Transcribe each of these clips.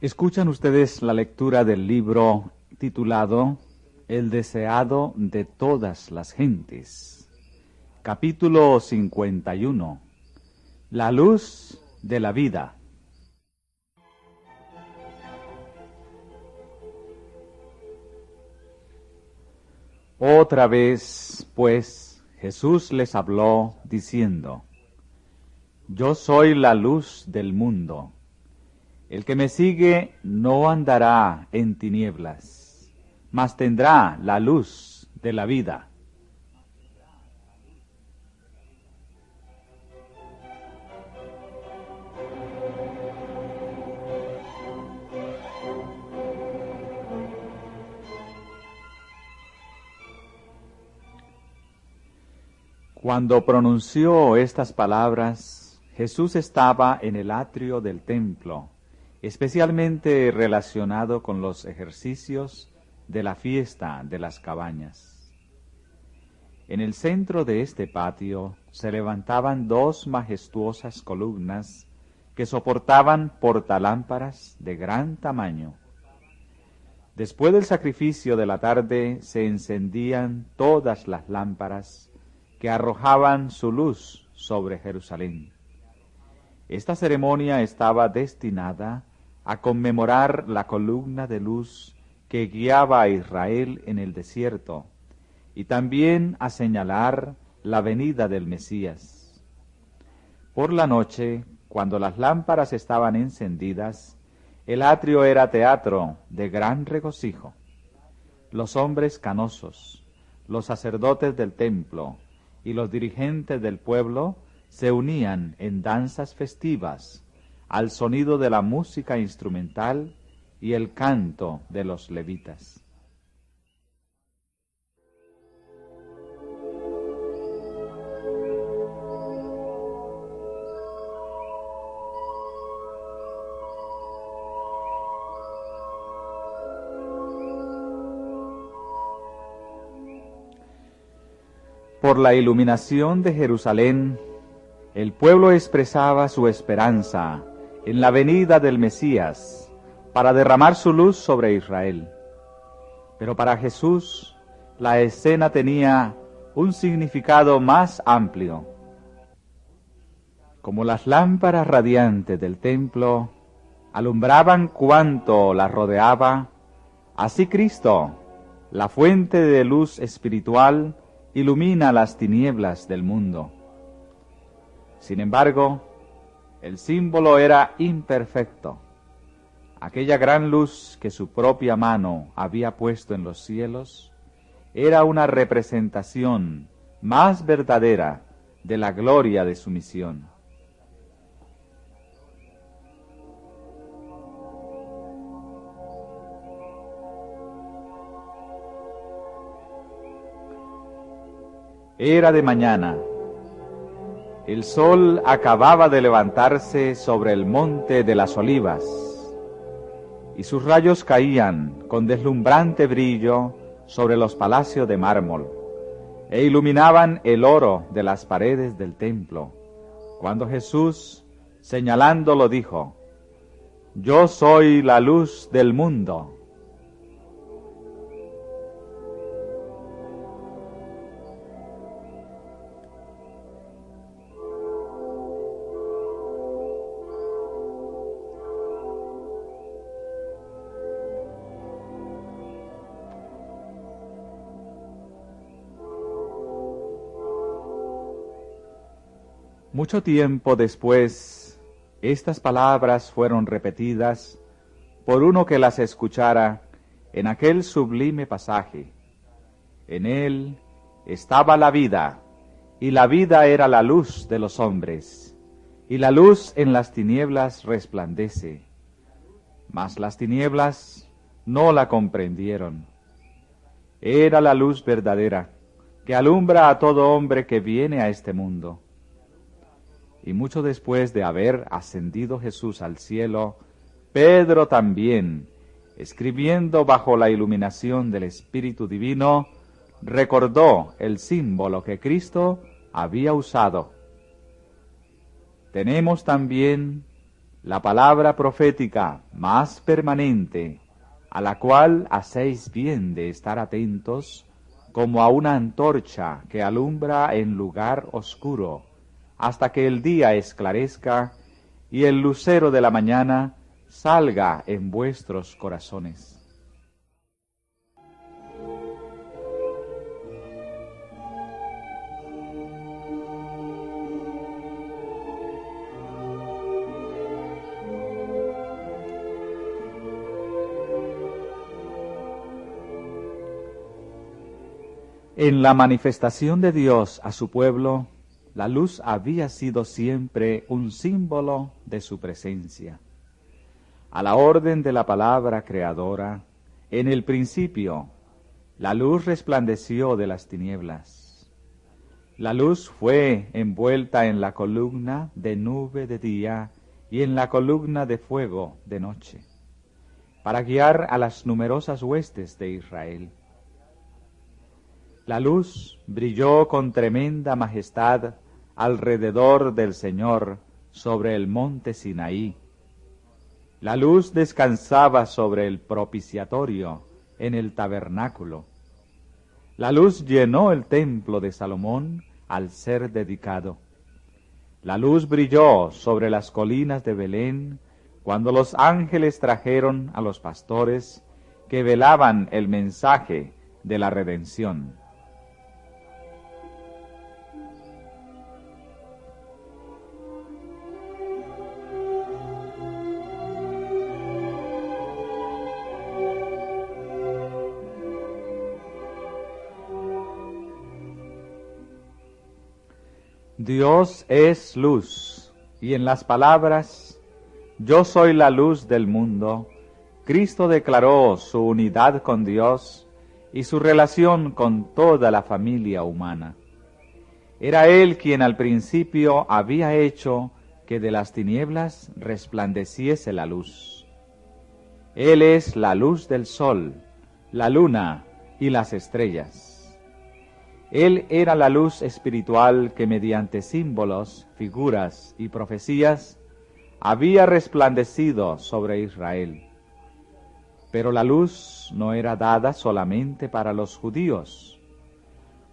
Escuchan ustedes la lectura del libro titulado El deseado de todas las gentes. Capítulo 51. La luz de la vida. Otra vez, pues, Jesús les habló diciendo: Yo soy la luz del mundo. El que me sigue no andará en tinieblas, mas tendrá la luz de la vida. Cuando pronunció estas palabras, Jesús estaba en el atrio del templo, especialmente relacionado con los ejercicios de la fiesta de las cabañas. En el centro de este patio se levantaban dos majestuosas columnas que soportaban portalámparas de gran tamaño. Después del sacrificio de la tarde se encendían todas las lámparas que arrojaban su luz sobre Jerusalén. Esta ceremonia estaba destinada a conmemorar la columna de luz que guiaba a Israel en el desierto y también a señalar la venida del Mesías. Por la noche, cuando las lámparas estaban encendidas, el atrio era teatro de gran regocijo. Los hombres canosos, los sacerdotes del templo y los dirigentes del pueblo se unían en danzas festivas al sonido de la música instrumental y el canto de los levitas. Por la iluminación de Jerusalén, el pueblo expresaba su esperanza en la venida del Mesías para derramar su luz sobre Israel. Pero para Jesús, la escena tenía un significado más amplio. Como las lámparas radiantes del templo alumbraban cuanto la rodeaba, así Cristo, la fuente de luz espiritual, ilumina las tinieblas del mundo. Sin embargo, el símbolo era imperfecto. Aquella gran luz que su propia mano había puesto en los cielos era una representación más verdadera de la gloria de su misión. Era de mañana. El sol acababa de levantarse sobre el monte de las Olivas, y sus rayos caían con deslumbrante brillo sobre los palacios de mármol, e iluminaban el oro de las paredes del templo, cuando Jesús, señalándolo, dijo: Yo soy la luz del mundo. Mucho tiempo después, estas palabras fueron repetidas por uno que las escuchara en aquel sublime pasaje. En él estaba la vida, y la vida era la luz de los hombres, y la luz en las tinieblas resplandece, mas las tinieblas no la comprendieron. Era la luz verdadera, que alumbra a todo hombre que viene a este mundo. Y mucho después de haber ascendido Jesús al cielo, Pedro también, escribiendo bajo la iluminación del Espíritu Divino, recordó el símbolo que Cristo había usado. Tenemos también la palabra profética más permanente, a la cual hacéis bien de estar atentos, como a una antorcha que alumbra en lugar oscuro, hasta que el día esclarezca y el lucero de la mañana salga en vuestros corazones. En la manifestación de Dios a su pueblo, la luz había sido siempre un símbolo de su presencia. A la orden de la palabra creadora, en el principio, la luz resplandeció de las tinieblas. La luz fue envuelta en la columna de nube de día y en la columna de fuego de noche, para guiar a las numerosas huestes de Israel. La luz brilló con tremenda majestad alrededor del Señor sobre el monte Sinaí. La luz descansaba sobre el propiciatorio en el tabernáculo. La luz llenó el templo de Salomón al ser dedicado. La luz brilló sobre las colinas de Belén cuando los ángeles trajeron a los pastores que velaban el mensaje de la redención. Dios es luz, y en las palabras, yo soy la luz del mundo, Cristo declaró su unidad con Dios y su relación con toda la familia humana. Era Él quien al principio había hecho que de las tinieblas resplandeciese la luz. Él es la luz del sol, la luna y las estrellas. Él era la luz espiritual que mediante símbolos, figuras y profecías había resplandecido sobre Israel. Pero la luz no era dada solamente para los judíos.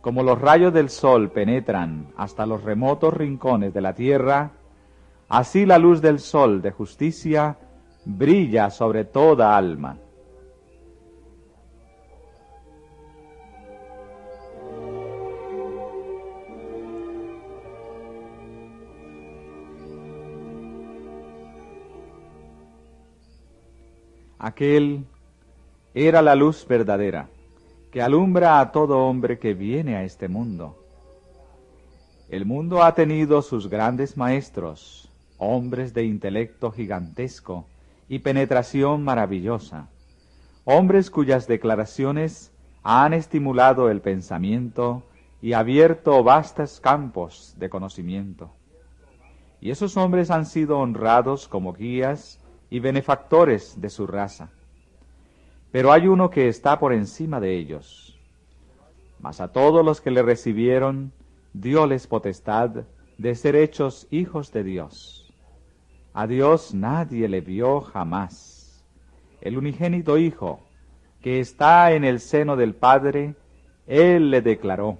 Como los rayos del sol penetran hasta los remotos rincones de la tierra, así la luz del sol de justicia brilla sobre toda alma. Aquel era la luz verdadera, que alumbra a todo hombre que viene a este mundo. El mundo ha tenido sus grandes maestros, hombres de intelecto gigantesco y penetración maravillosa, hombres cuyas declaraciones han estimulado el pensamiento y abierto vastos campos de conocimiento. Y esos hombres han sido honrados como guías y benefactores de su raza. Pero hay uno que está por encima de ellos. Mas a todos los que le recibieron, dióles potestad de ser hechos hijos de Dios. A Dios nadie le vio jamás. El unigénito Hijo, que está en el seno del Padre, Él le declaró.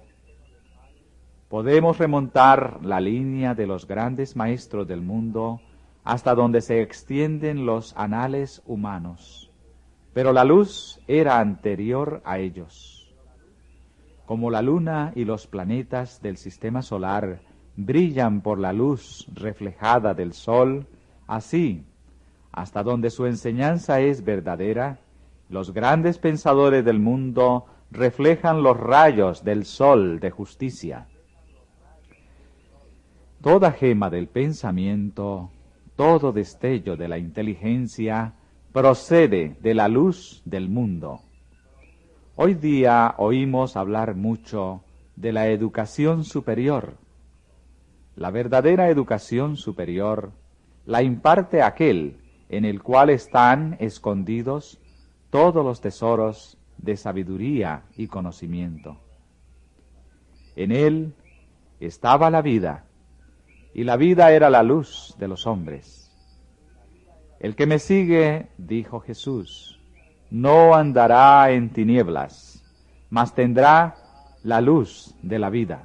Podemos remontar la línea de los grandes maestros del mundo hasta donde se extienden los anales humanos, pero la luz era anterior a ellos. Como la luna y los planetas del sistema solar brillan por la luz reflejada del sol, así, hasta donde su enseñanza es verdadera, los grandes pensadores del mundo reflejan los rayos del sol de justicia. Toda gema del pensamiento, todo destello de la inteligencia procede de la luz del mundo. Hoy día oímos hablar mucho de la educación superior. La verdadera educación superior la imparte aquel en el cual están escondidos todos los tesoros de sabiduría y conocimiento. En él estaba la vida, y la vida era la luz de los hombres. El que me sigue, dijo Jesús, no andará en tinieblas, mas tendrá la luz de la vida.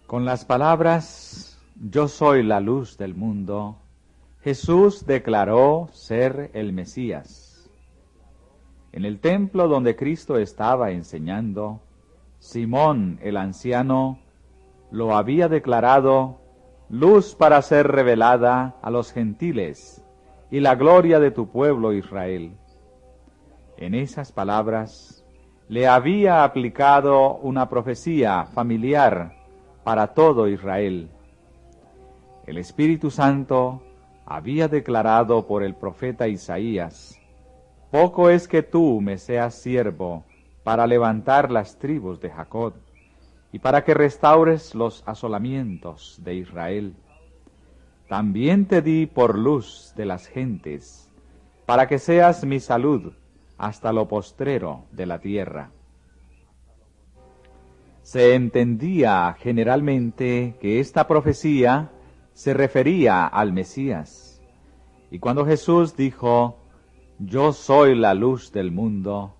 Con las palabras, yo soy la luz del mundo, Jesús declaró ser el Mesías. En el templo donde Cristo estaba enseñando, Simón el anciano lo había declarado luz para ser revelada a los gentiles y la gloria de tu pueblo Israel. En esas palabras le había aplicado una profecía familiar para todo Israel. El Espíritu Santo había declarado por el profeta Isaías: poco es que tú me seas siervo para levantar las tribus de Jacob y para que restaures los asolamientos de Israel. También te di por luz de las gentes, para que seas mi salud hasta lo postrero de la tierra. Se entendía generalmente que esta profecía se refería al Mesías. Y cuando Jesús dijo, yo soy la luz del mundo,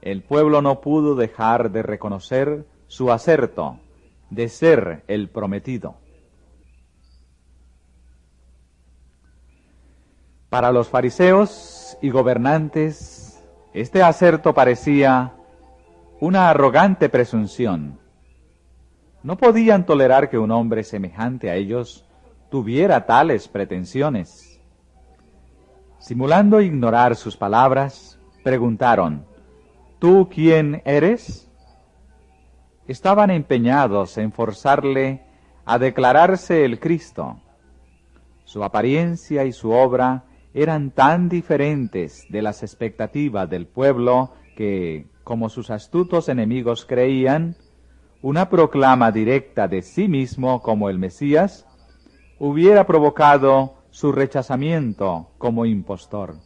el pueblo no pudo dejar de reconocer su acerto de ser el prometido. Para los fariseos y gobernantes, este acerto parecía una arrogante presunción. No podían tolerar que un hombre semejante a ellos tuviera tales pretensiones. Simulando ignorar sus palabras, preguntaron, ¿tú quién eres? Estaban empeñados en forzarle a declararse el Cristo. Su apariencia y su obra eran tan diferentes de las expectativas del pueblo que, como sus astutos enemigos creían, una proclama directa de sí mismo como el Mesías hubiera provocado su rechazamiento como impostor.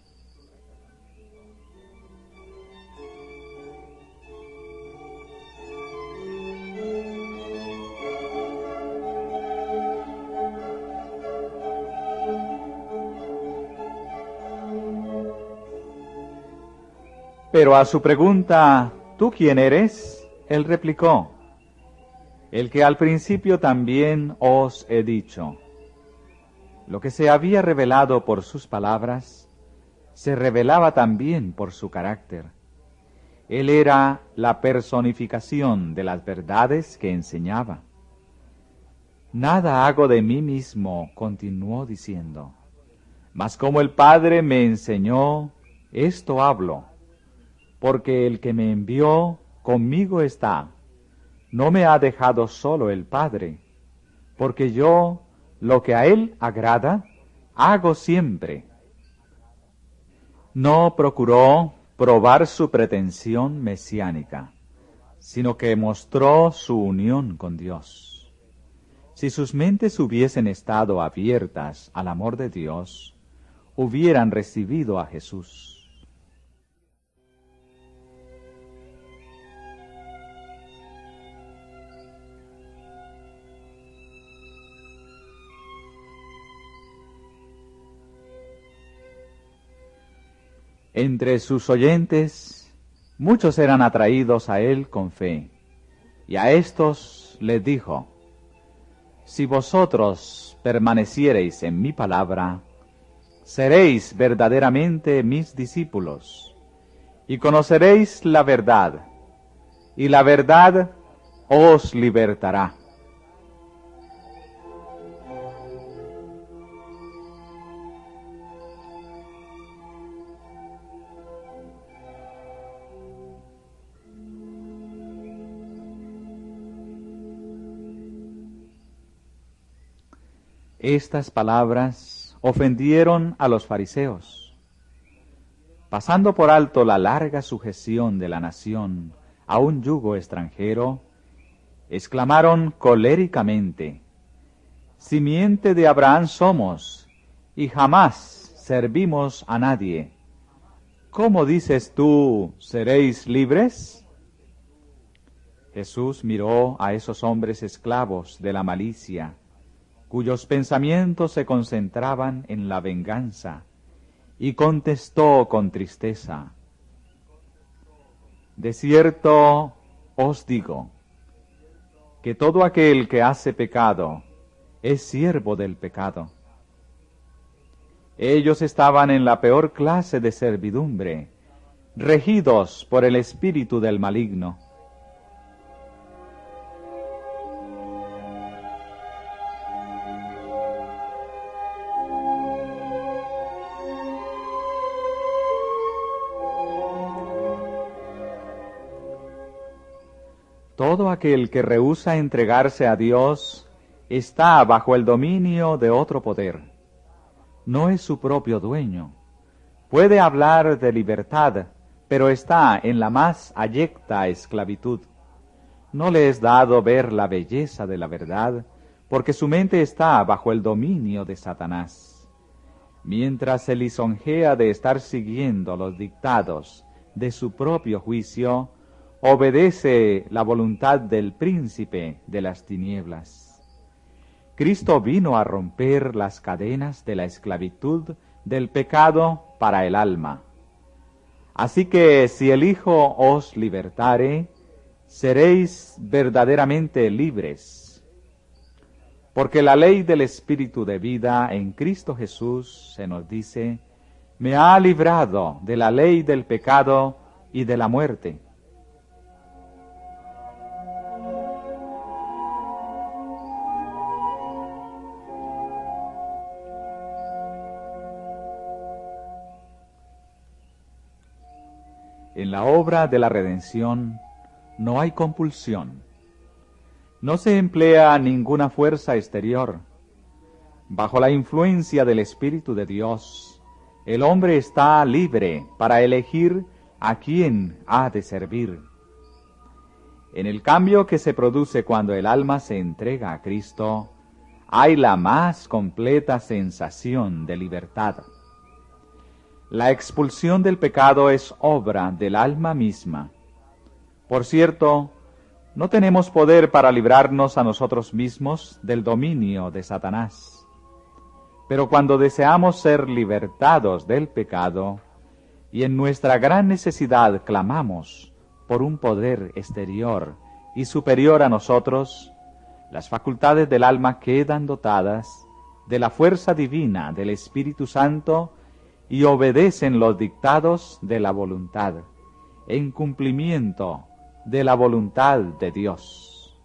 Pero a su pregunta, ¿tú quién eres?, él replicó, el que al principio también os he dicho. Lo que se había revelado por sus palabras, se revelaba también por su carácter. Él era la personificación de las verdades que enseñaba. Nada hago de mí mismo, continuó diciendo, mas como el Padre me enseñó, esto hablo, porque el que me envió conmigo está. No me ha dejado solo el Padre, porque yo lo que a él agrada, hago siempre. No procuró probar su pretensión mesiánica, sino que mostró su unión con Dios. Si sus mentes hubiesen estado abiertas al amor de Dios, hubieran recibido a Jesús. Entre sus oyentes, muchos eran atraídos a él con fe, y a éstos les dijo, si vosotros permaneciereis en mi palabra, seréis verdaderamente mis discípulos, y conoceréis la verdad, y la verdad os libertará. Estas palabras ofendieron a los fariseos. pasando por alto la larga sujeción de la nación a un yugo extranjero, exclamaron coléricamente: «Simiente de Abraham somos, y jamás servimos a nadie. ¿Cómo dices tú, seréis libres?» Jesús miró a esos hombres esclavos de la malicia, cuyos pensamientos se concentraban en la venganza, y contestó con tristeza: «De cierto os digo, que todo aquel que hace pecado es siervo del pecado». Ellos estaban en la peor clase de servidumbre, regidos por el espíritu del maligno. Todo aquel que rehúsa entregarse a Dios está bajo el dominio de otro poder. No es su propio dueño. Puede hablar de libertad, pero está en la más abyecta esclavitud. No le es dado ver la belleza de la verdad, porque su mente está bajo el dominio de Satanás. Mientras se lisonjea de estar siguiendo los dictados de su propio juicio, obedece la voluntad del príncipe de las tinieblas. Cristo vino a romper las cadenas de la esclavitud del pecado para el alma. Así que si el Hijo os libertare, seréis verdaderamente libres. Porque la ley del Espíritu de vida en Cristo Jesús, se nos dice, me ha librado de la ley del pecado y de la muerte. En la obra de la redención no hay compulsión. No se emplea ninguna fuerza exterior. Bajo la influencia del Espíritu de Dios, el hombre está libre para elegir a quién ha de servir. En el cambio que se produce cuando el alma se entrega a Cristo, hay la más completa sensación de libertad. La expulsión del pecado es obra del alma misma. Por cierto, no tenemos poder para librarnos a nosotros mismos del dominio de Satanás. Pero cuando deseamos ser libertados del pecado, y en nuestra gran necesidad clamamos por un poder exterior y superior a nosotros, las facultades del alma quedan dotadas de la fuerza divina del Espíritu Santo y obedecen los dictados de la voluntad, en cumplimiento de la voluntad de Dios.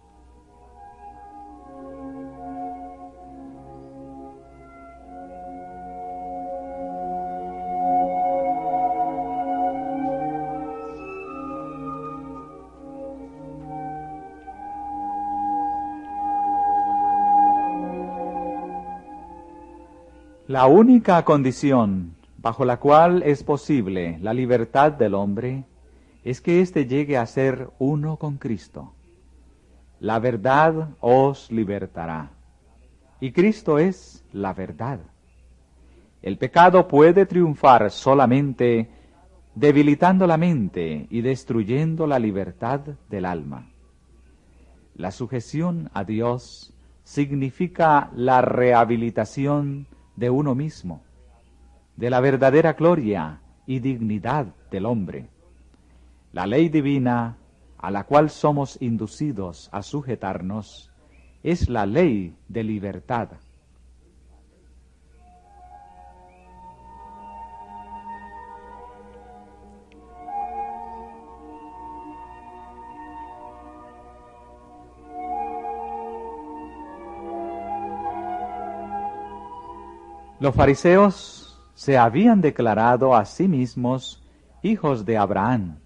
La única condición bajo la cual es posible la libertad del hombre es que éste llegue a ser uno con Cristo. La verdad os libertará. Y Cristo es la verdad. El pecado puede triunfar solamente debilitando la mente y destruyendo la libertad del alma. La sujeción a Dios significa la rehabilitación de uno mismo, de la verdadera gloria y dignidad del hombre. La ley divina a la cual somos inducidos a sujetarnos es la ley de libertad. Los fariseos se habían declarado a sí mismos hijos de Abraham.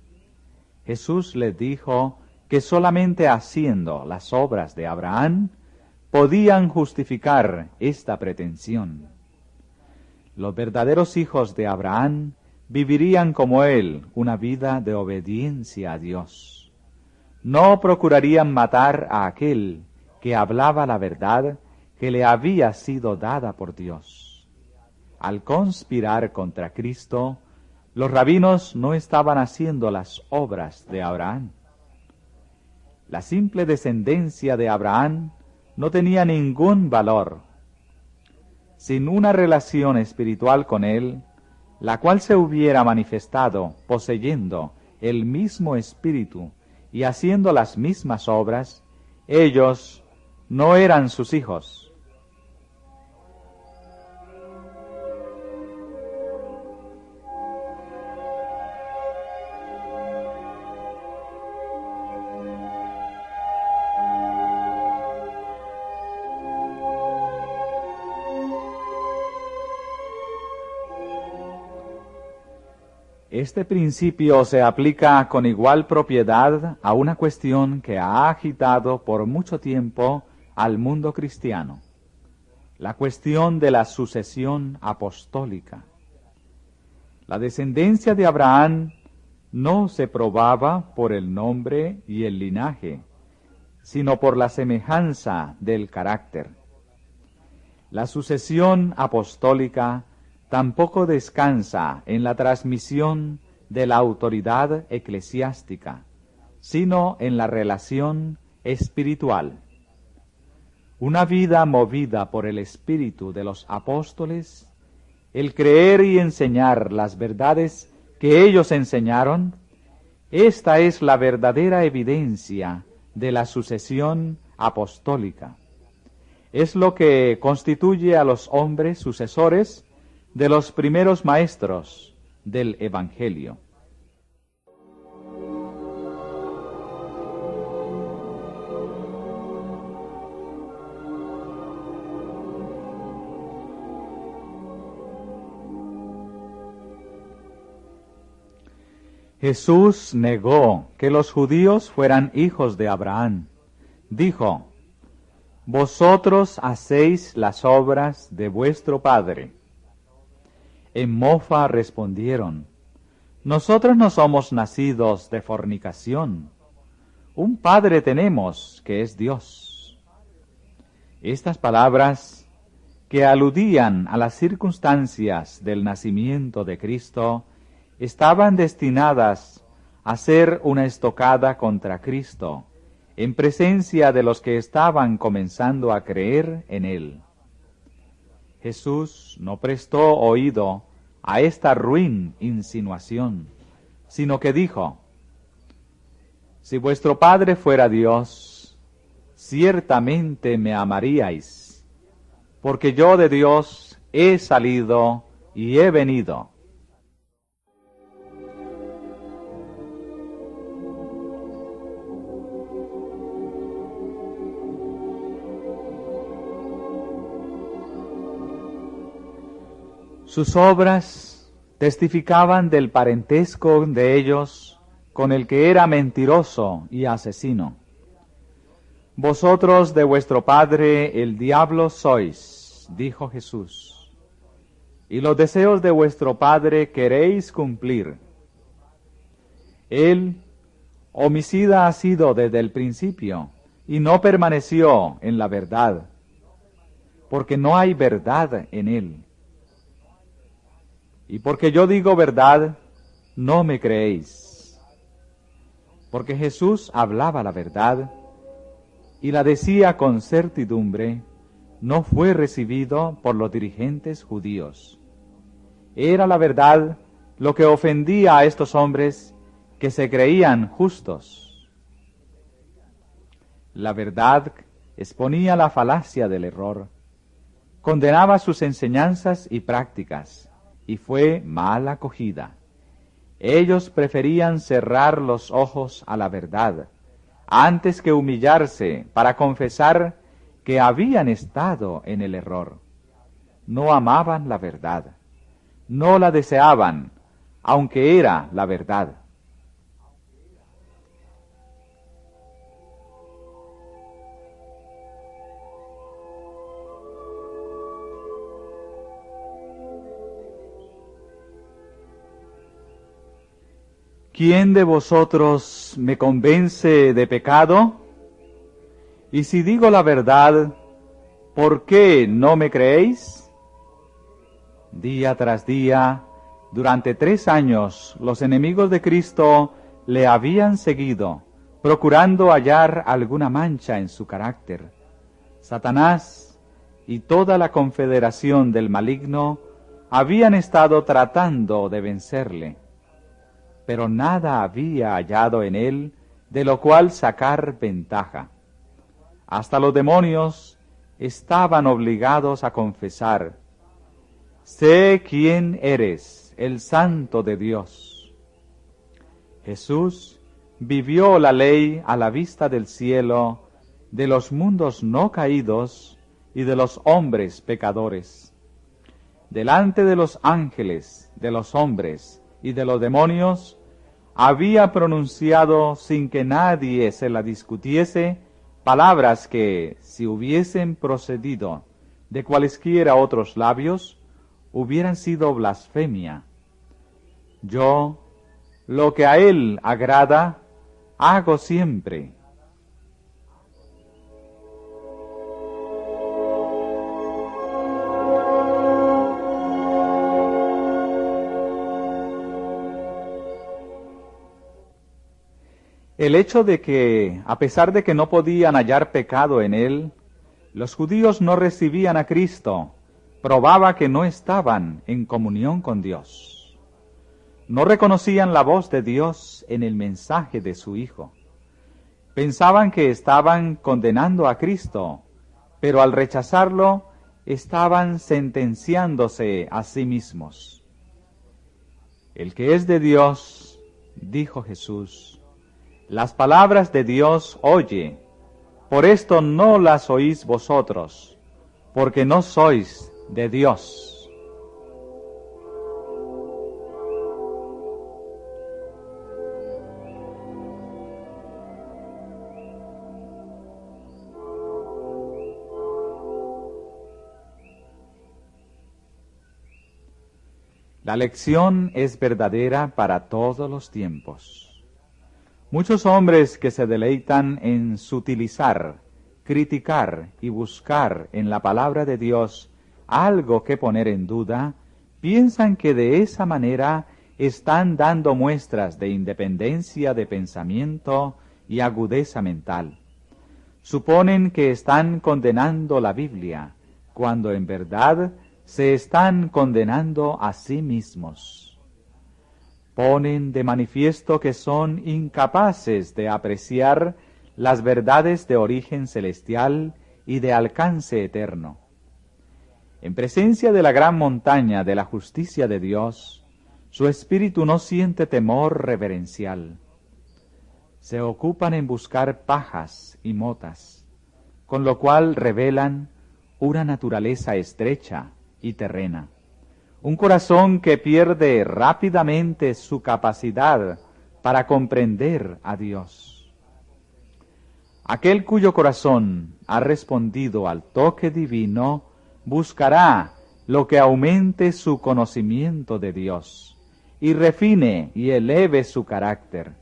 Jesús les dijo que solamente haciendo las obras de Abraham podían justificar esta pretensión. Los verdaderos hijos de Abraham vivirían como él una vida de obediencia a Dios. No procurarían matar a aquel que hablaba la verdad que le había sido dada por Dios. Al conspirar contra Cristo, los rabinos no estaban haciendo las obras de Abraham. La simple descendencia de Abraham no tenía ningún valor. Sin una relación espiritual con él, la cual se hubiera manifestado poseyendo el mismo espíritu y haciendo las mismas obras, ellos no eran sus hijos. Este principio se aplica con igual propiedad a una cuestión que ha agitado por mucho tiempo al mundo cristiano, la cuestión de la sucesión apostólica. La descendencia de Abraham no se probaba por el nombre y el linaje, sino por la semejanza del carácter. La sucesión apostólica tampoco descansa en la transmisión de la autoridad eclesiástica, sino en la relación espiritual. Una vida movida por el espíritu de los apóstoles, el creer y enseñar las verdades que ellos enseñaron, esta es la verdadera evidencia de la sucesión apostólica. Es lo que constituye a los hombres sucesores de los primeros maestros del Evangelio. Jesús negó que los judíos fueran hijos de Abraham. Dijo: «Vosotros hacéis las obras de vuestro padre». En mofa respondieron: «Nosotros no somos nacidos de fornicación. Un padre tenemos, que es Dios». Estas palabras, que aludían a las circunstancias del nacimiento de Cristo, estaban destinadas a ser una estocada contra Cristo, en presencia de los que estaban comenzando a creer en él. Jesús no prestó oído a esta ruin insinuación, sino que dijo: «Si vuestro Padre fuera Dios, ciertamente me amaríais, porque yo de Dios he salido y he venido». Sus obras testificaban del parentesco de ellos con el que era mentiroso y asesino. «Vosotros de vuestro padre el diablo sois», dijo Jesús, «y los deseos de vuestro padre queréis cumplir». Él, homicida ha sido desde el principio, y no permaneció en la verdad, porque no hay verdad en él. Y porque yo digo verdad, no me creéis. Porque Jesús hablaba la verdad y la decía con certidumbre, no fue recibido por los dirigentes judíos. Era la verdad lo que ofendía a estos hombres que se creían justos. La verdad exponía la falacia del error, condenaba sus enseñanzas y prácticas, y fue mal acogida. Ellos preferían cerrar los ojos a la verdad, antes que humillarse para confesar que habían estado en el error. No amaban la verdad, no la deseaban, aunque era la verdad. ¿quién de vosotros me convence de pecado? Y si digo la verdad, ¿por qué no me creéis? Día tras día, durante 3 años, los enemigos de Cristo le habían seguido, procurando hallar alguna mancha en su carácter. Satanás y toda la confederación del maligno habían estado tratando de vencerle, pero nada había hallado en él de lo cual sacar ventaja. Hasta los demonios estaban obligados a confesar: sé quién eres, el Santo de Dios. Jesús vivió la ley a la vista del cielo, de los mundos no caídos y de los hombres pecadores. Delante de los ángeles, de los hombres y de los demonios, había pronunciado, sin que nadie se la discutiese, palabras que, si hubiesen procedido de cualesquiera otros labios, hubieran sido blasfemia. Yo, lo que a él agrada, hago siempre. El hecho de que, a pesar de que no podían hallar pecado en él, los judíos no recibían a Cristo, probaba que no estaban en comunión con Dios. No reconocían la voz de Dios en el mensaje de su Hijo. Pensaban que estaban condenando a Cristo, pero al rechazarlo, estaban sentenciándose a sí mismos. El que es de Dios, dijo Jesús, las palabras de Dios oye, por esto no las oís vosotros, porque no sois de Dios. La lección es verdadera para todos los tiempos. Muchos hombres que se deleitan en sutilizar, criticar y buscar en la palabra de Dios algo que poner en duda, piensan que de esa manera están dando muestras de independencia de pensamiento y agudeza mental. Suponen que están condenando la Biblia, cuando en verdad se están condenando a sí mismos. Ponen de manifiesto que son incapaces de apreciar las verdades de origen celestial y de alcance eterno. En presencia de la gran montaña de la justicia de Dios, su espíritu no siente temor reverencial. Se ocupan en buscar pajas y motas, con lo cual revelan una naturaleza estrecha y terrena. Un corazón que pierde rápidamente su capacidad para comprender a Dios. Aquel cuyo corazón ha respondido al toque divino buscará lo que aumente su conocimiento de Dios y refine y eleve su carácter.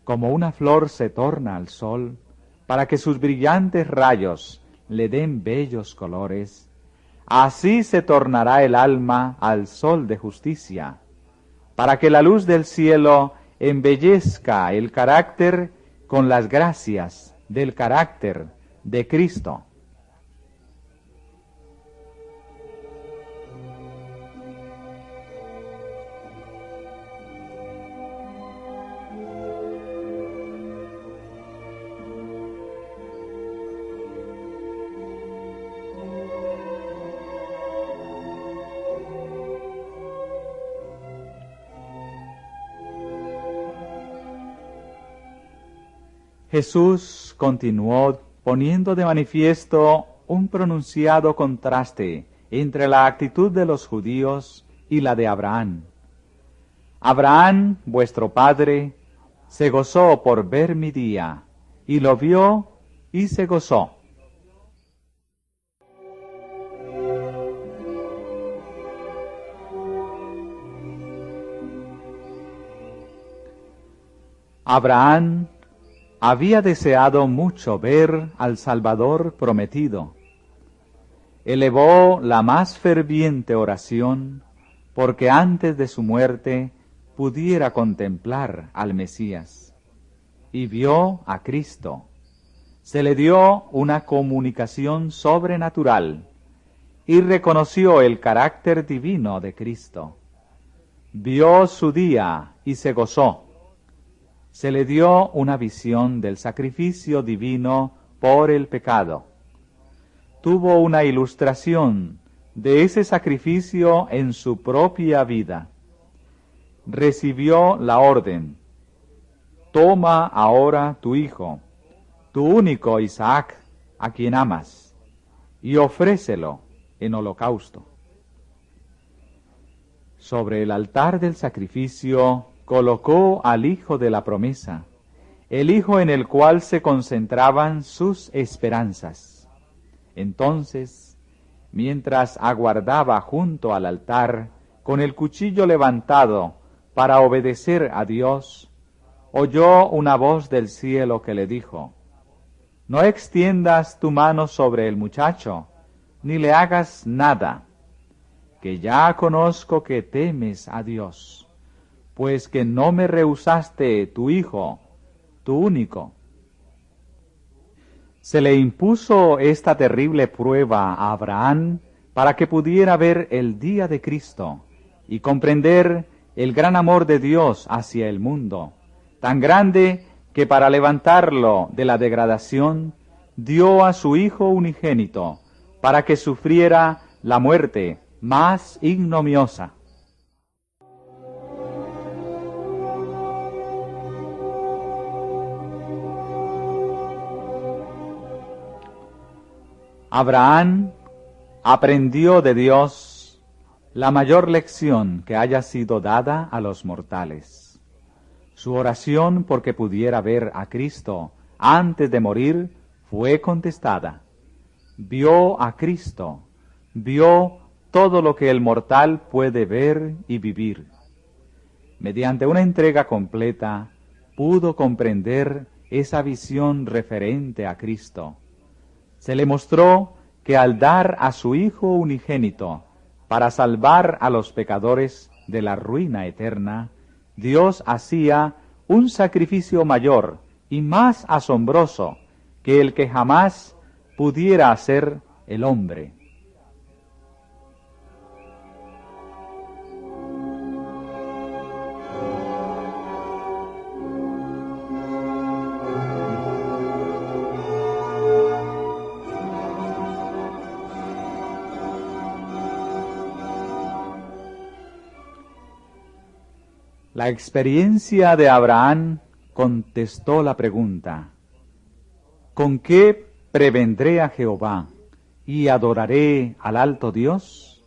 Como una flor se torna al sol para que sus brillantes rayos le den bellos colores, así se tornará el alma al sol de justicia, para que la luz del cielo embellezca el carácter con las gracias del carácter de Cristo. Jesús continuó poniendo de manifiesto un pronunciado contraste entre la actitud de los judíos y la de Abraham. Abraham, vuestro padre, se gozó por ver mi día, y lo vio y se gozó. Abraham había deseado mucho ver al Salvador prometido. Elevó la más ferviente oración porque antes de su muerte pudiera contemplar al Mesías. Y vio a Cristo. Se le dio una comunicación sobrenatural y reconoció el carácter divino de Cristo. Vio su día y se gozó. Se le dio una visión del sacrificio divino por el pecado. Tuvo una ilustración de ese sacrificio en su propia vida. Recibió la orden: toma ahora tu hijo, tu único Isaac, a quien amas, y ofrécelo en holocausto. Sobre el altar del sacrificio colocó al hijo de la promesa, el hijo en el cual se concentraban sus esperanzas. Entonces, mientras aguardaba junto al altar, con el cuchillo levantado para obedecer a Dios, oyó una voz del cielo que le dijo: no extiendas tu mano sobre el muchacho, ni le hagas nada, que ya conozco que temes a Dios, pues que no me rehusaste tu hijo, tu único. Se le impuso esta terrible prueba a Abraham para que pudiera ver el día de Cristo y comprender el gran amor de Dios hacia el mundo, tan grande que para levantarlo de la degradación dio a su Hijo unigénito para que sufriera la muerte más ignominiosa. Abraham aprendió de Dios la mayor lección que haya sido dada a los mortales. Su oración porque pudiera ver a Cristo antes de morir fue contestada. Vio a Cristo, vio todo lo que el mortal puede ver y vivir. Mediante una entrega completa, pudo comprender esa visión referente a Cristo. Se le mostró que al dar a su Hijo unigénito para salvar a los pecadores de la ruina eterna, Dios hacía un sacrificio mayor y más asombroso que el que jamás pudiera hacer el hombre. La experiencia de Abraham contestó la pregunta: ¿con qué prevendré a Jehová y adoraré al alto Dios?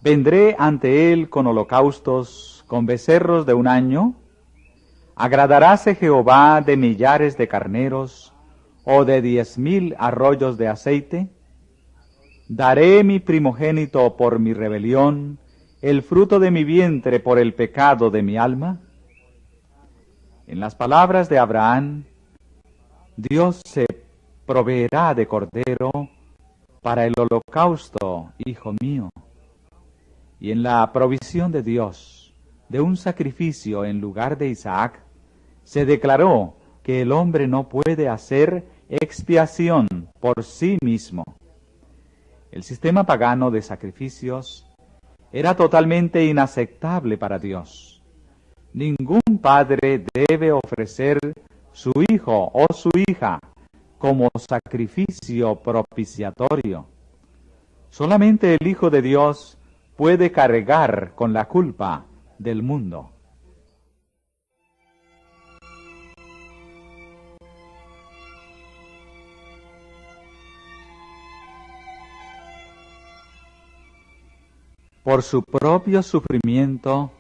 ¿Vendré ante él con holocaustos, con becerros de un año? ¿Agradaráse Jehová de millares de carneros o de 10,000 arroyos de aceite? ¿Daré mi primogénito por mi rebelión, el fruto de mi vientre por el pecado de mi alma? En las palabras de Abraham, Dios se proveerá de cordero para el holocausto, hijo mío. Y en la provisión de Dios de un sacrificio en lugar de Isaac, se declaró que el hombre no puede hacer expiación por sí mismo. El sistema pagano de sacrificios era totalmente inaceptable para Dios. Ningún padre debe ofrecer su hijo o su hija como sacrificio propiciatorio. Solamente el Hijo de Dios puede cargar con la culpa del mundo. Por su propio sufrimiento,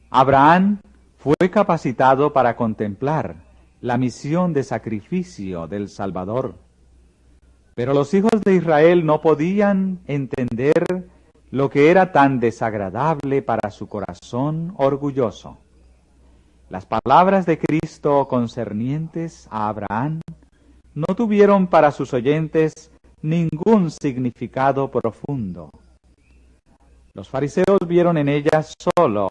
Abraham fue capacitado para contemplar la misión de sacrificio del Salvador. Pero los hijos de Israel no podían entender lo que era tan desagradable para su corazón orgulloso. Las palabras de Cristo concernientes a Abraham no tuvieron para sus oyentes ningún significado profundo. Los fariseos vieron en ellas solo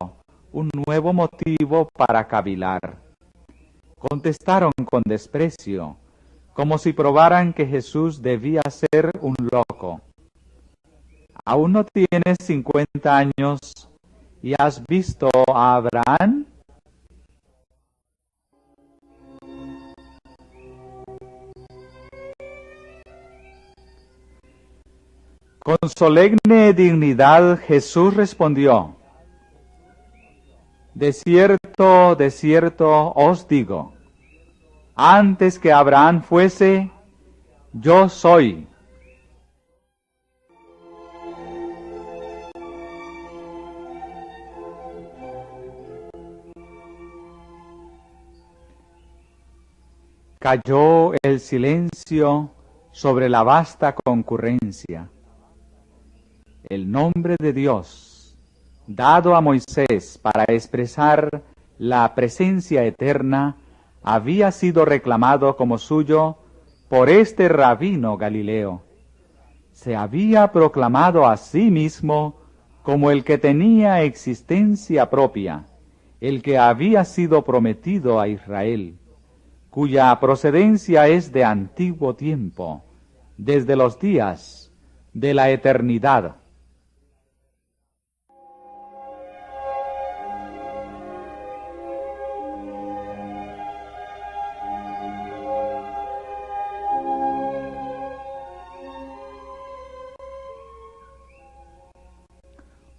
un nuevo motivo para cavilar. Contestaron con desprecio, como si probaran que Jesús debía ser un loco. ¿Aún no tienes 50 años y has visto a Abraham? Con solemne dignidad Jesús respondió: de cierto os digo, antes que Abraham fuese, yo soy. Cayó el silencio sobre la vasta concurrencia. El nombre de Dios, dado a Moisés para expresar la presencia eterna, había sido reclamado como suyo por este rabino galileo. Se había proclamado a sí mismo como el que tenía existencia propia, el que había sido prometido a Israel, cuya procedencia es de antiguo tiempo, desde los días de la eternidad.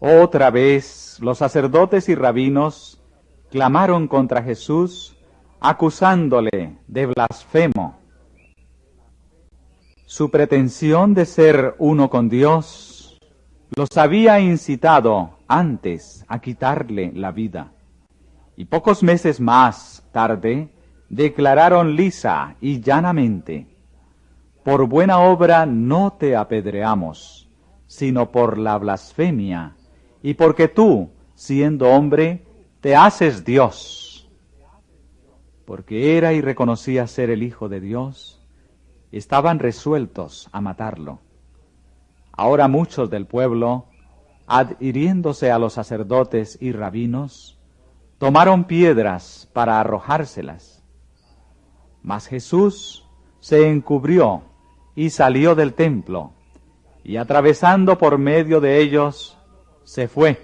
Otra vez los sacerdotes y rabinos clamaron contra Jesús, acusándole de blasfemo. Su pretensión de ser uno con Dios los había incitado antes a quitarle la vida. Y pocos meses más tarde declararon lisa y llanamente: por buena obra no te apedreamos, sino por la blasfemia, y porque tú, siendo hombre, te haces Dios. Porque era y reconocía ser el Hijo de Dios, estaban resueltos a matarlo. Ahora muchos del pueblo, adhiriéndose a los sacerdotes y rabinos, tomaron piedras para arrojárselas. Mas Jesús se encubrió y salió del templo, y atravesando por medio de ellos, se fue.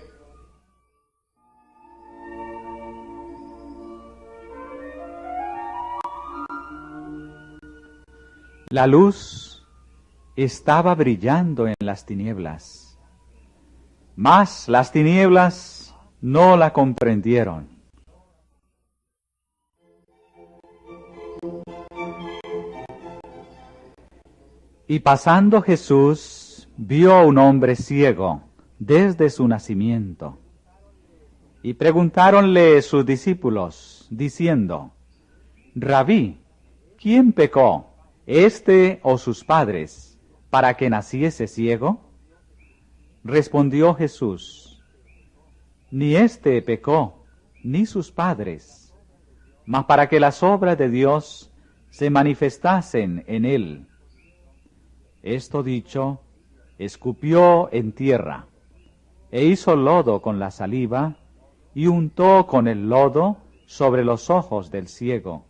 La luz estaba brillando en las tinieblas, mas las tinieblas no la comprendieron. Y pasando Jesús vio a un hombre ciego desde su nacimiento. Y preguntáronle sus discípulos, diciendo: Rabí, ¿quién pecó, este o sus padres, para que naciese ciego? Respondió Jesús: ni éste pecó, ni sus padres, mas para que las obras de Dios se manifestasen en él. Esto dicho, escupió en tierra, e hizo lodo con la saliva, y untó con el lodo sobre los ojos del ciego,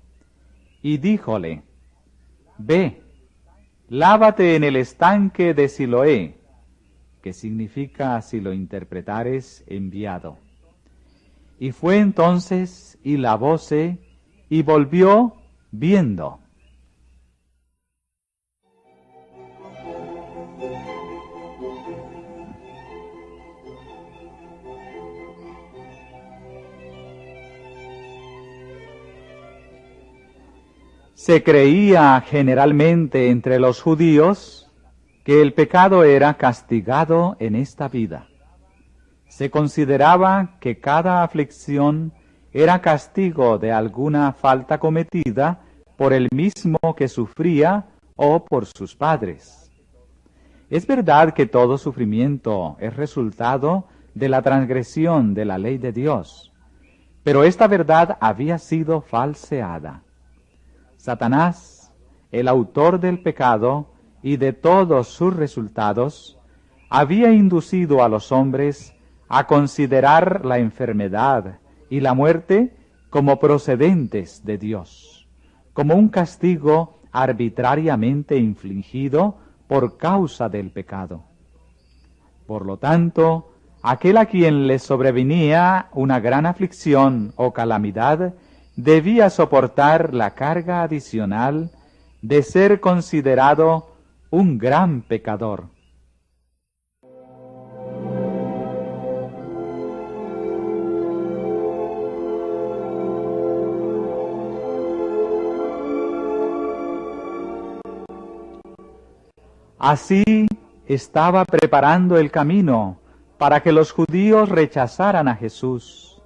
y díjole: Ve, lávate en el estanque de Siloé, que significa, si lo interpretares, enviado. Y fue entonces, y lavóse, y volvió viendo. Se creía generalmente entre los judíos que el pecado era castigado en esta vida. Se consideraba que cada aflicción era castigo de alguna falta cometida por el mismo que sufría o por sus padres. Es verdad que todo sufrimiento es resultado de la transgresión de la ley de Dios, Pero esta verdad había sido falseada. Satanás, el autor del pecado y de todos sus resultados, había inducido a los hombres a considerar la enfermedad y la muerte como procedentes de Dios, como un castigo arbitrariamente infligido por causa del pecado. Por lo tanto, aquel a quien le sobrevenía una gran aflicción o calamidad debía soportar la carga adicional de ser considerado un gran pecador. Así estaba preparando el camino para que los judíos rechazaran a Jesús,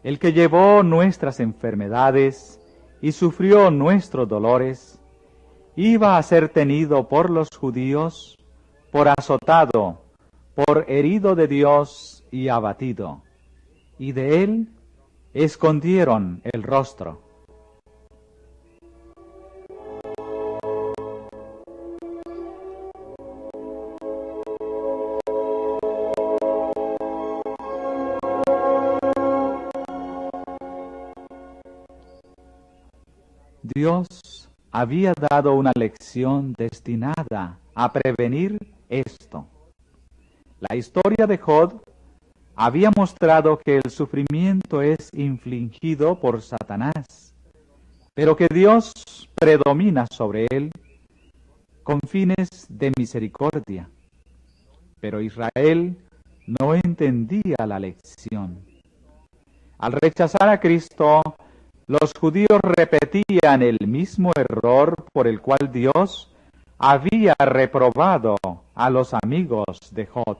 el que llevó nuestras enfermedades y sufrió nuestros dolores, iba a ser tenido por los judíos, por azotado, por herido de Dios y abatido, y de él escondieron el rostro. Dios había dado una lección destinada a prevenir esto. La historia de Job había mostrado que el sufrimiento es infligido por Satanás, pero que Dios predomina sobre él con fines de misericordia. Pero Israel no entendía la lección. Al rechazar a Cristo, los judíos repetían el mismo error por el cual Dios había reprobado a los amigos de Job.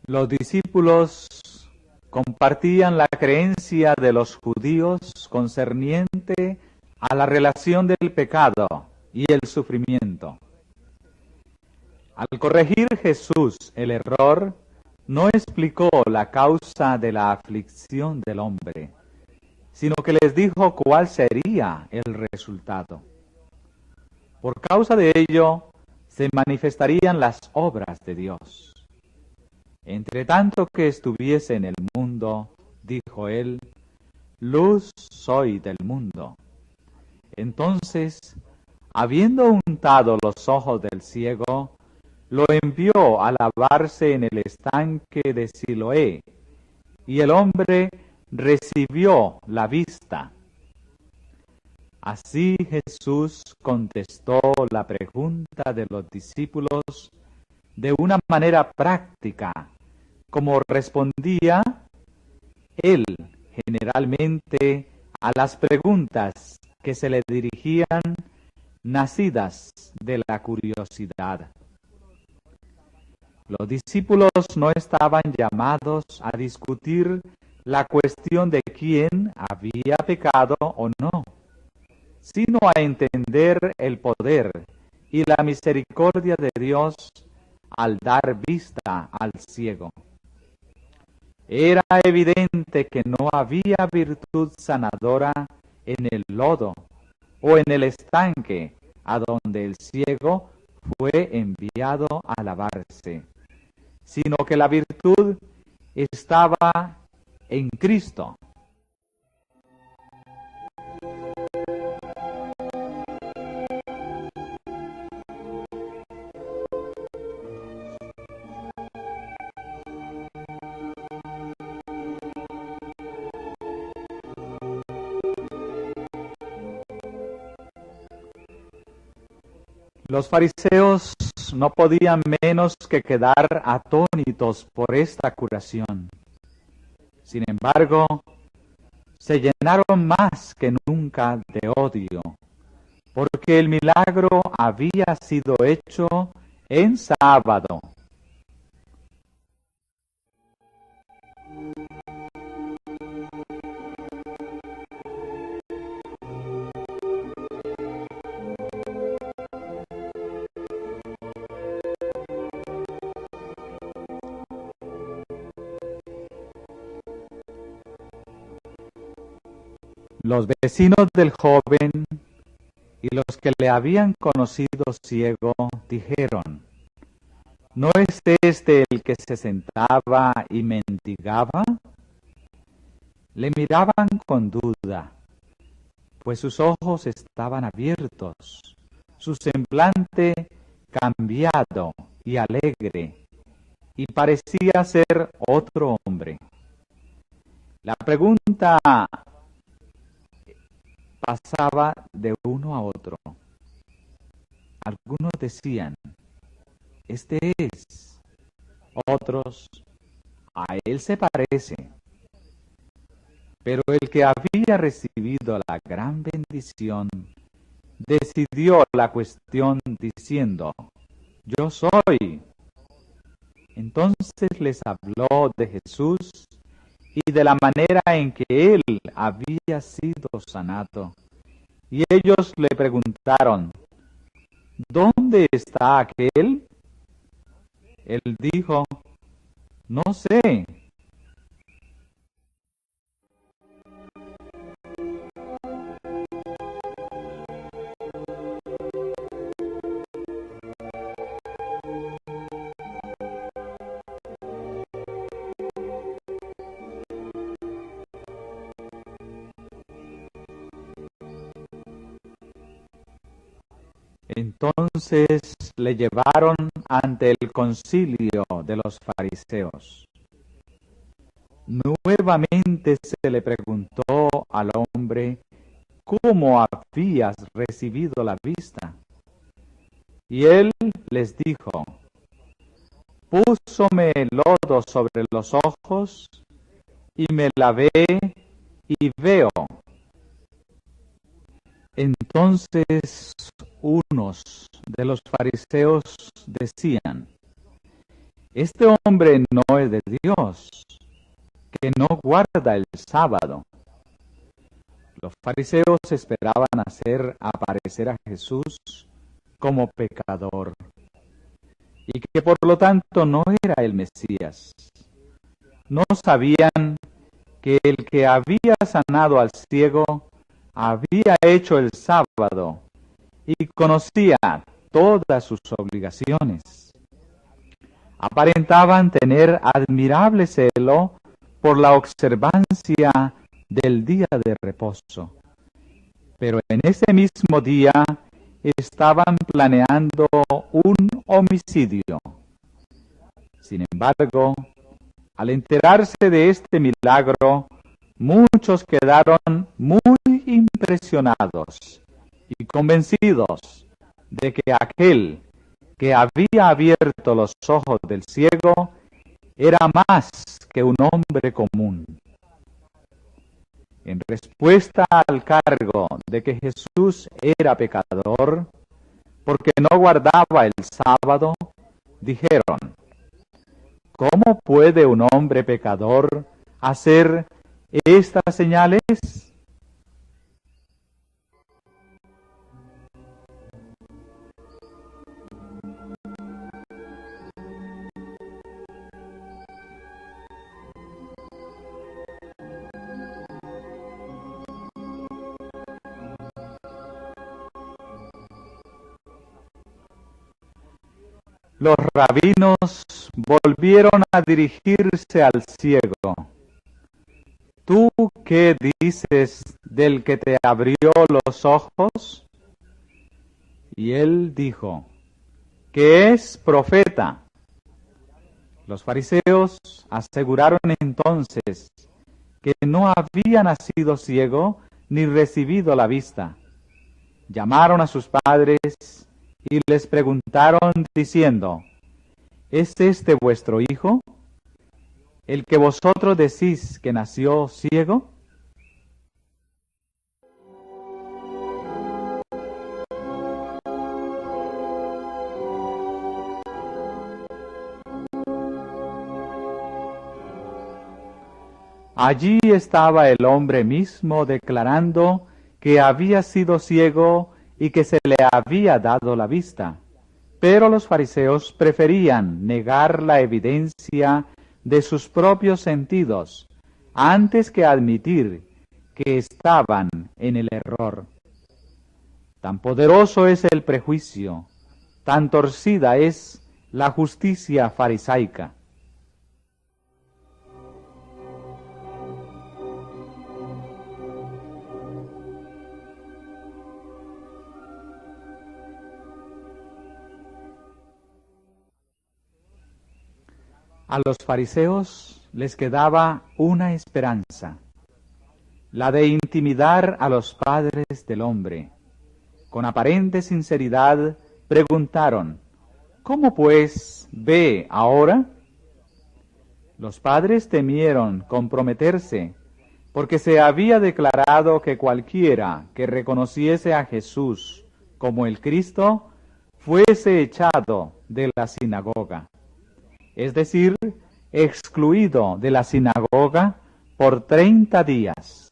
Los discípulos compartían la creencia de los judíos concerniente a la relación del pecado y el sufrimiento. Al corregir Jesús el error, no explicó la causa de la aflicción del hombre, sino que les dijo cuál sería el resultado. Por causa de ello, se manifestarían las obras de Dios. Entre tanto que estuviese en el mundo, dijo él, luz soy del mundo. Entonces, habiendo untado los ojos del ciego, lo envió a lavarse en el estanque de Siloé, y el hombre recibió la vista. Así Jesús contestó la pregunta de los discípulos de una manera práctica, como respondía él generalmente a las preguntas que se le dirigían nacidas de la curiosidad. Los discípulos no estaban llamados a discutir la cuestión de quién había pecado o no, sino a entender el poder y la misericordia de Dios al dar vista al ciego. Era evidente que no había virtud sanadora en el lodo o en el estanque a donde el ciego fue enviado a lavarse, sino que la virtud estaba en Cristo. Los fariseos no podían menos que quedar atónitos por esta curación. Sin embargo, se llenaron más que nunca de odio, porque el milagro había sido hecho en sábado. Los vecinos del joven y los que le habían conocido ciego dijeron: ¿no es este el que se sentaba y mendigaba? Le miraban con duda, pues sus ojos estaban abiertos, su semblante cambiado y alegre, y parecía ser otro hombre. La pregunta pasaba de uno a otro. Algunos decían: este es. Otros: a él se parece. Pero el que había recibido la gran bendición decidió la cuestión diciendo: yo soy. Entonces les habló de Jesús y de la manera en que él había sido sanado. Y ellos le preguntaron: ¿dónde está aquel? Él dijo: no sé. Entonces le llevaron ante el concilio de los fariseos. Nuevamente se le preguntó al hombre cómo habías recibido la vista. Y él les dijo: púsome lodo sobre los ojos y me lavé y veo. Entonces unos de los fariseos decían: este hombre no es de Dios, que no guarda el sábado. Los fariseos esperaban hacer aparecer a Jesús como pecador y que por lo tanto no era el Mesías. No sabían que el que había sanado al ciego había hecho el sábado y conocía todas sus obligaciones. Aparentaban tener admirable celo por la observancia del día de reposo, pero en ese mismo día estaban planeando un homicidio. Sin embargo, al enterarse de este milagro, muchos quedaron muy impresionados y convencidos de que aquel que había abierto los ojos del ciego era más que un hombre común. En respuesta al cargo de que Jesús era pecador, porque no guardaba el sábado, dijeron: ¿cómo puede un hombre pecador hacer estas señales? Los rabinos volvieron a dirigirse al ciego. ¿Tú qué dices del que te abrió los ojos? Y él dijo: que es profeta. Los fariseos aseguraron entonces que no había nacido ciego ni recibido la vista. Llamaron a sus padres y les preguntaron diciendo: ¿es este vuestro hijo, el que vosotros decís que nació ciego? Allí estaba el hombre mismo declarando que había sido ciego y que se le había dado la vista. Pero los fariseos preferían negar la evidencia de sus propios sentidos antes que admitir que estaban en el error. Tan poderoso es el prejuicio, tan torcida es la justicia farisaica. A los fariseos les quedaba una esperanza, la de intimidar a los padres del hombre. Con aparente sinceridad preguntaron: ¿cómo pues ve ahora? Los padres temieron comprometerse, porque se había declarado que cualquiera que reconociese a Jesús como el Cristo fuese echado de la sinagoga, es decir, excluido de la sinagoga por 30 días.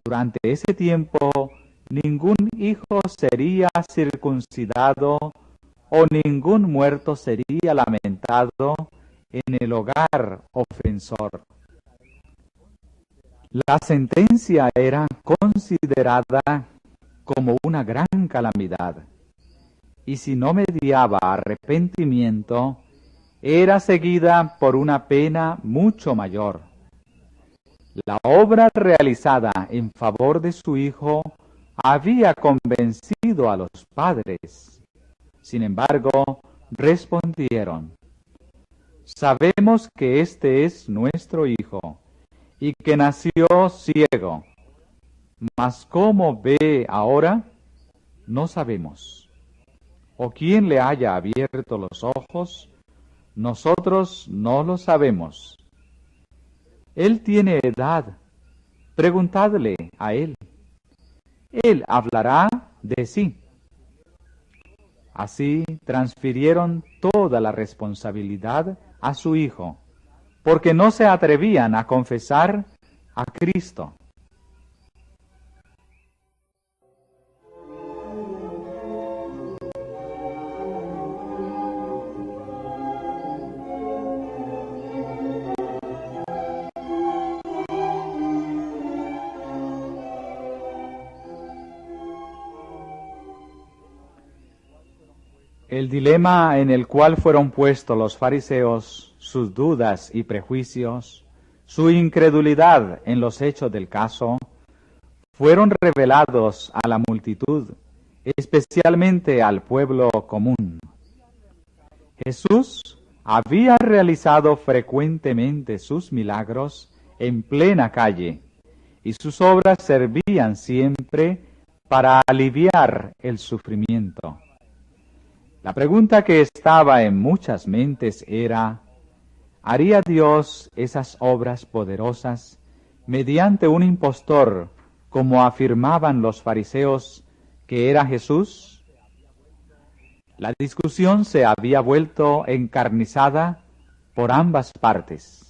Durante ese tiempo, ningún hijo sería circuncidado o ningún muerto sería lamentado en el hogar ofensor. La sentencia era considerada como una gran calamidad, y si no mediaba arrepentimiento, era seguida por una pena mucho mayor. La obra realizada en favor de su hijo había convencido a los padres. Sin embargo, respondieron: sabemos que este es nuestro hijo y que nació ciego, mas cómo ve ahora, no sabemos. O quién le haya abierto los ojos, nosotros no lo sabemos. Él tiene edad, preguntadle a él. Él hablará de sí. Así transfirieron toda la responsabilidad a su hijo, porque no se atrevían a confesar a Cristo. El dilema en el cual fueron puestos los fariseos, sus dudas y prejuicios, su incredulidad en los hechos del caso, fueron revelados a la multitud, especialmente al pueblo común. Jesús había realizado frecuentemente sus milagros en plena calle, y sus obras servían siempre para aliviar el sufrimiento. La pregunta que estaba en muchas mentes era: ¿haría Dios esas obras poderosas mediante un impostor, como afirmaban los fariseos que era Jesús? La discusión se había vuelto encarnizada por ambas partes.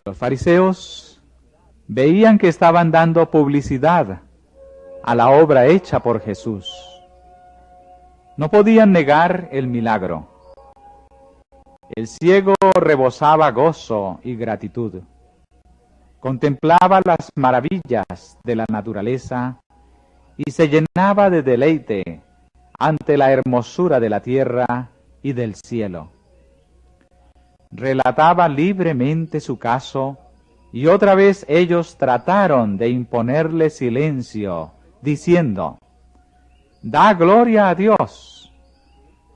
Los fariseos veían que estaban dando publicidad a la obra hecha por Jesús. No podían negar el milagro. El ciego rebosaba gozo y gratitud. Contemplaba las maravillas de la naturaleza y se llenaba de deleite ante la hermosura de la tierra y del cielo. Relataba libremente su caso, y otra vez ellos trataron de imponerle silencio, diciendo: «Da gloria a Dios.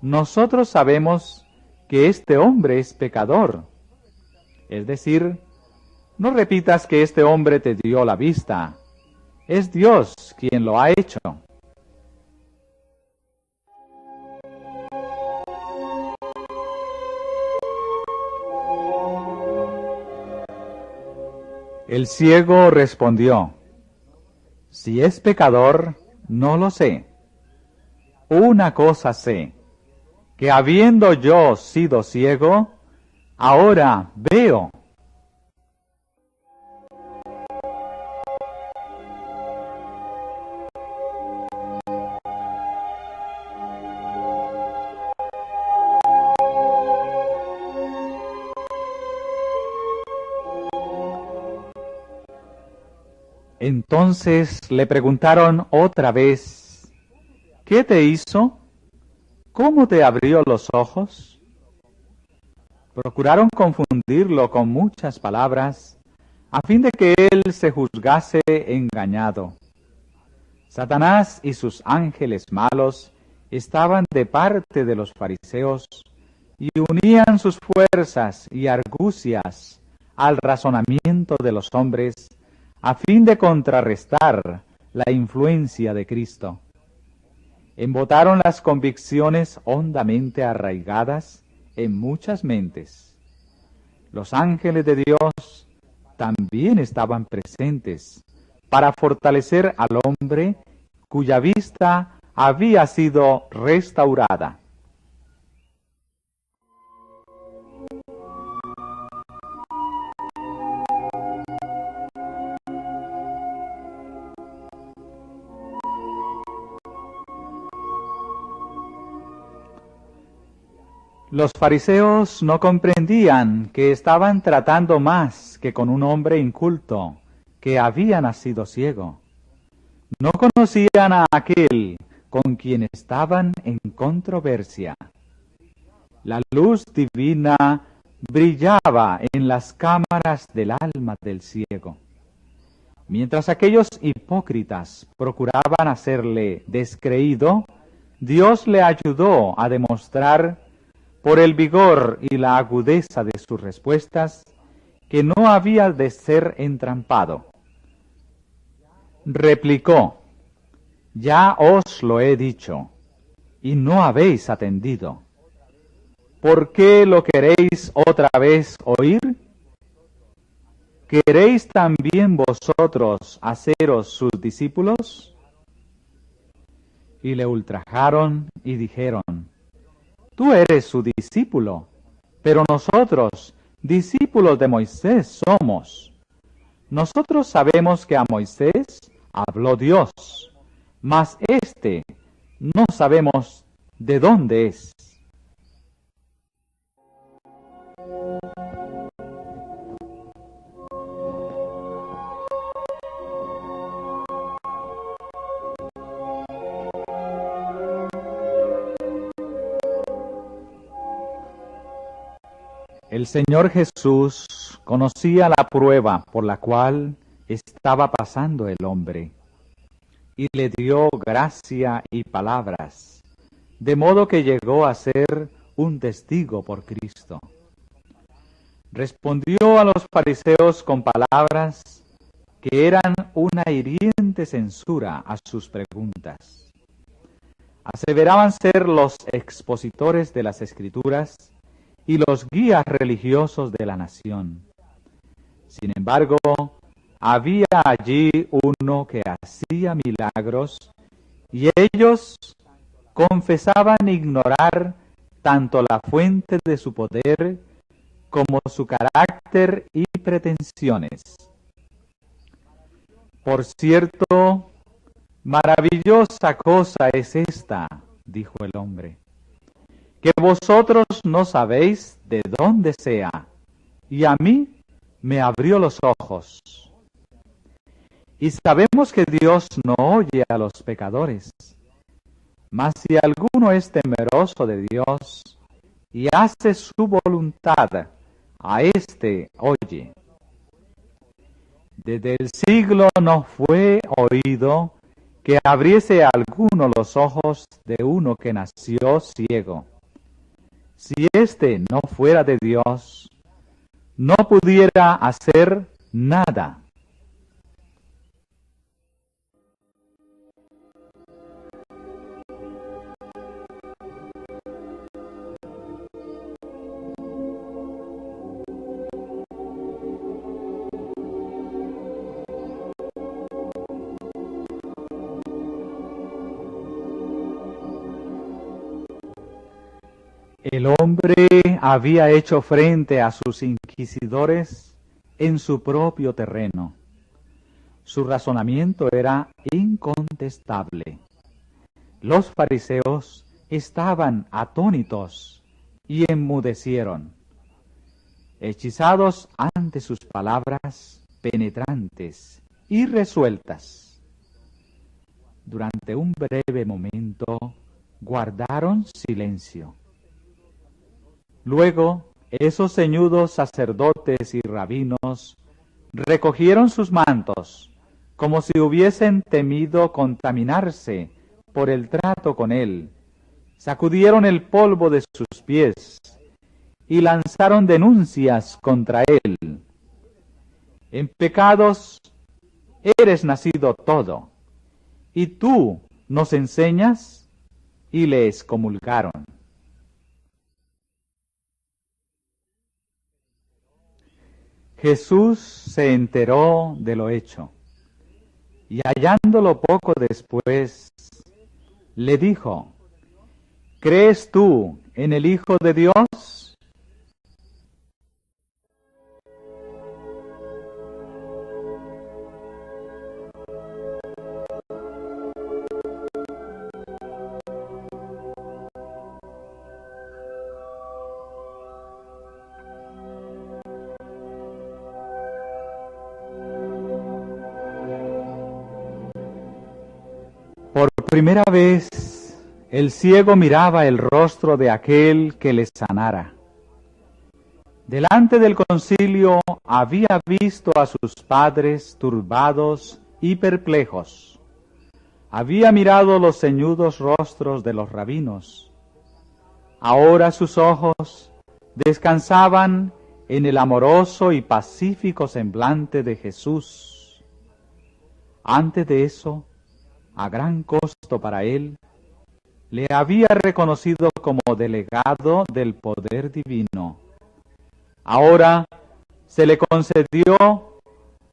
Nosotros sabemos que este hombre es pecador». Es decir, no repitas que este hombre te dio la vista. Es Dios quien lo ha hecho. El ciego respondió: «Si es pecador, no lo sé. Una cosa sé, que habiendo yo sido ciego, ahora veo». Entonces le preguntaron otra vez, ¿qué te hizo? ¿Cómo te abrió los ojos? Procuraron confundirlo con muchas palabras, a fin de que él se juzgase engañado. Satanás y sus ángeles malos estaban de parte de los fariseos y unían sus fuerzas y argucias al razonamiento de los hombres, a fin de contrarrestar la influencia de Cristo. Embotaron las convicciones hondamente arraigadas en muchas mentes. Los ángeles de Dios también estaban presentes para fortalecer al hombre cuya vista había sido restaurada. Los fariseos no comprendían que estaban tratando más que con un hombre inculto que había nacido ciego. No conocían a aquel con quien estaban en controversia. La luz divina brillaba en las cámaras del alma del ciego. Mientras aquellos hipócritas procuraban hacerle descreído, Dios le ayudó a demostrar por el vigor y la agudeza de sus respuestas, que no había de ser entrampado. Replicó, ya os lo he dicho, y no habéis atendido. ¿Por qué lo queréis otra vez oír? ¿Queréis también vosotros haceros sus discípulos? Y le ultrajaron y dijeron, tú eres su discípulo, pero nosotros, discípulos de Moisés, somos. Nosotros sabemos que a Moisés habló Dios, mas éste no sabemos de dónde es. El Señor Jesús conocía la prueba por la cual estaba pasando el hombre y le dio gracia y palabras, de modo que llegó a ser un testigo por Cristo. Respondió a los fariseos con palabras que eran una hiriente censura a sus preguntas. Aseveraban ser los expositores de las Escrituras y los guías religiosos de la nación. Sin embargo, había allí uno que hacía milagros y ellos confesaban ignorar tanto la fuente de su poder como su carácter y pretensiones. Por cierto, maravillosa cosa es esta, dijo el hombre, que vosotros no sabéis de dónde sea, y a mí me abrió los ojos. Y sabemos que Dios no oye a los pecadores, mas si alguno es temeroso de Dios y hace su voluntad, a éste oye. Desde el siglo no fue oído que abriese a alguno los ojos de uno que nació ciego. Si éste no fuera de Dios, no pudiera hacer nada. El hombre había hecho frente a sus inquisidores en su propio terreno. Su razonamiento era incontestable. Los fariseos estaban atónitos y enmudecieron, hechizados ante sus palabras penetrantes y resueltas. Durante un breve momento guardaron silencio. Luego, esos ceñudos sacerdotes y rabinos recogieron sus mantos, como si hubiesen temido contaminarse por el trato con él. Sacudieron el polvo de sus pies y lanzaron denuncias contra él. En pecados eres nacido todo, y tú nos enseñas, y le excomulgaron. Jesús se enteró de lo hecho, y hallándolo poco después, le dijo: ¿Crees tú en el Hijo de Dios? Por primera vez, el ciego miraba el rostro de aquel que le sanara. Delante del concilio había visto a sus padres turbados y perplejos. Había mirado los ceñudos rostros de los rabinos. Ahora sus ojos descansaban en el amoroso y pacífico semblante de Jesús. Antes de eso, a gran costo para él, le había reconocido como delegado del poder divino. Ahora se le concedió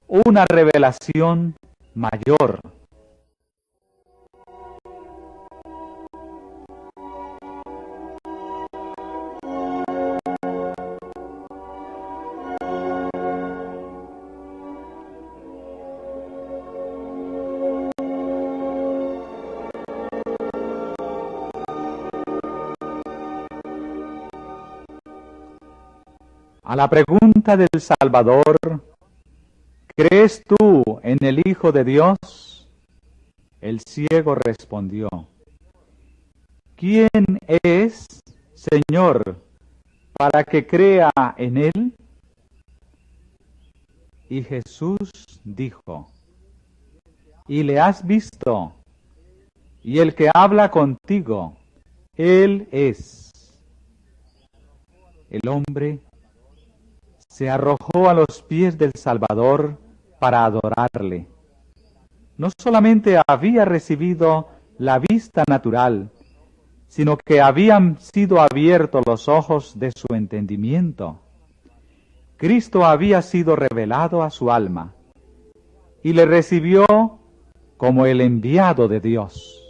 una revelación mayor. A la pregunta del Salvador, ¿crees tú en el Hijo de Dios? El ciego respondió: ¿Quién es, Señor, para que crea en él? Y Jesús dijo: ¿Y le has visto? Y el que habla contigo, él es. El hombre se arrojó a los pies del Salvador para adorarle. No solamente había recibido la vista natural, sino que habían sido abiertos los ojos de su entendimiento. Cristo había sido revelado a su alma y le recibió como el enviado de Dios.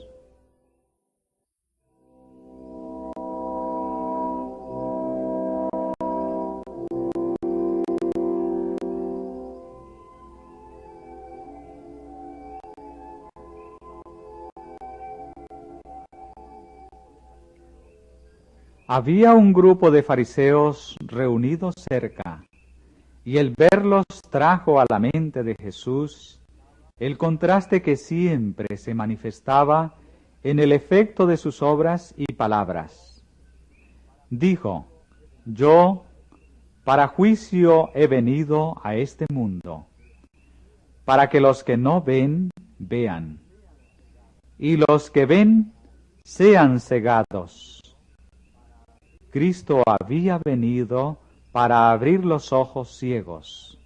Había un grupo de fariseos reunidos cerca, y el verlos trajo a la mente de Jesús el contraste que siempre se manifestaba en el efecto de sus obras y palabras. Dijo: yo para juicio he venido a este mundo, para que los que no ven, vean, y los que ven, sean cegados. Cristo había venido para abrir los ojos ciegos,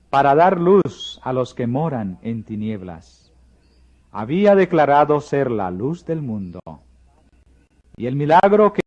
para dar luz a los que moran en tinieblas. Había declarado ser la luz del mundo. Y el milagro que